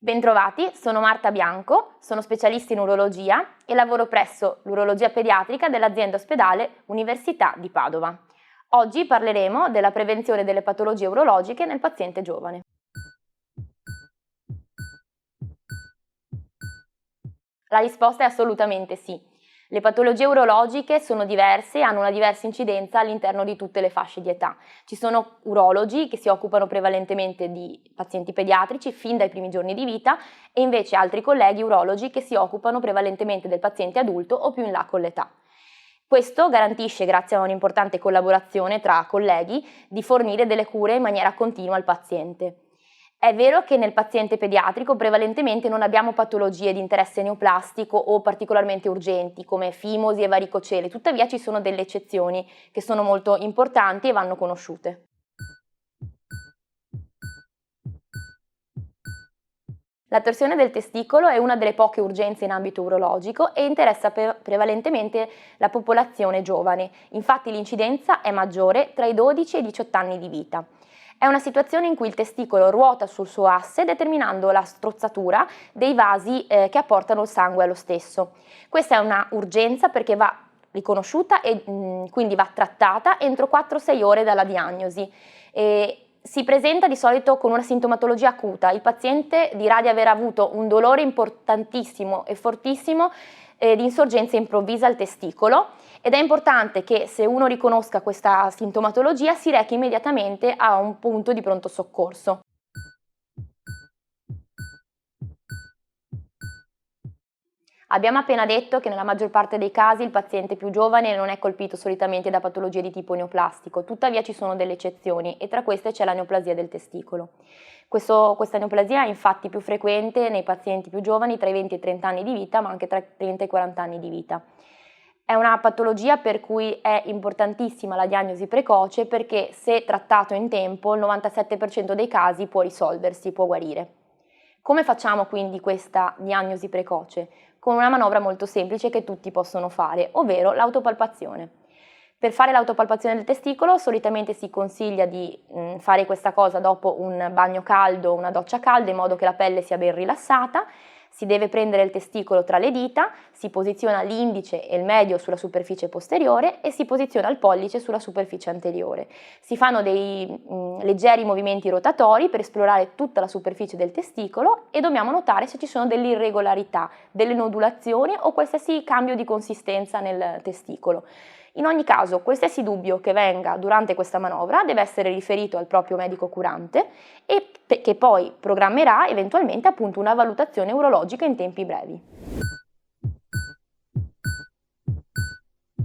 Bentrovati, sono Marta Bianco, sono specialista in urologia e lavoro presso l'urologia pediatrica dell'azienda ospedale Università di Padova. Oggi parleremo della prevenzione delle patologie urologiche nel paziente giovane. La risposta è assolutamente sì. Le patologie urologiche sono diverse e hanno una diversa incidenza all'interno di tutte le fasce di età. Ci sono urologi che si occupano prevalentemente di pazienti pediatrici fin dai primi giorni di vita e invece altri colleghi urologi che si occupano prevalentemente del paziente adulto o più in là con l'età. Questo garantisce, grazie a un'importante collaborazione tra colleghi, di fornire delle cure in maniera continua al paziente. È vero che nel paziente pediatrico prevalentemente non abbiamo patologie di interesse neoplastico o particolarmente urgenti come fimosi e varicocele, tuttavia ci sono delle eccezioni che sono molto importanti e vanno conosciute. La torsione del testicolo è una delle poche urgenze in ambito urologico e interessa prevalentemente la popolazione giovane, infatti l'incidenza è maggiore tra i 12 e i 18 anni di vita. È una situazione in cui il testicolo ruota sul suo asse determinando la strozzatura dei vasi che apportano il sangue allo stesso. Questa è una urgenza perché va riconosciuta e quindi va trattata entro 4-6 ore dalla diagnosi. Si presenta di solito con una sintomatologia acuta, il paziente dirà di aver avuto un dolore importantissimo e fortissimo di insorgenza improvvisa al testicolo ed è importante che se uno riconosca questa sintomatologia si rechi immediatamente a un punto di pronto soccorso. Abbiamo appena detto che nella maggior parte dei casi il paziente più giovane non è colpito solitamente da patologie di tipo neoplastico, tuttavia ci sono delle eccezioni e tra queste c'è la neoplasia del testicolo. Questa neoplasia è infatti più frequente nei pazienti più giovani tra i 20 e i 30 anni di vita, ma anche tra i 30 e i 40 anni di vita. È una patologia per cui è importantissima la diagnosi precoce perché se trattato in tempo il 97% dei casi può risolversi, può guarire. Come facciamo quindi questa diagnosi precoce? Con una manovra molto semplice che tutti possono fare, ovvero l'autopalpazione. Per fare l'autopalpazione del testicolo solitamente si consiglia di fare questa cosa dopo un bagno caldo o una doccia calda in modo che la pelle sia ben rilassata. Si deve prendere il testicolo tra le dita, si posiziona l'indice e il medio sulla superficie posteriore e si posiziona il pollice sulla superficie anteriore. Si fanno dei leggeri movimenti rotatori per esplorare tutta la superficie del testicolo e dobbiamo notare se ci sono delle irregolarità, delle nodulazioni o qualsiasi cambio di consistenza nel testicolo. In ogni caso, qualsiasi dubbio che venga durante questa manovra deve essere riferito al proprio medico curante e che poi programmerà eventualmente appunto una valutazione urologica in tempi brevi.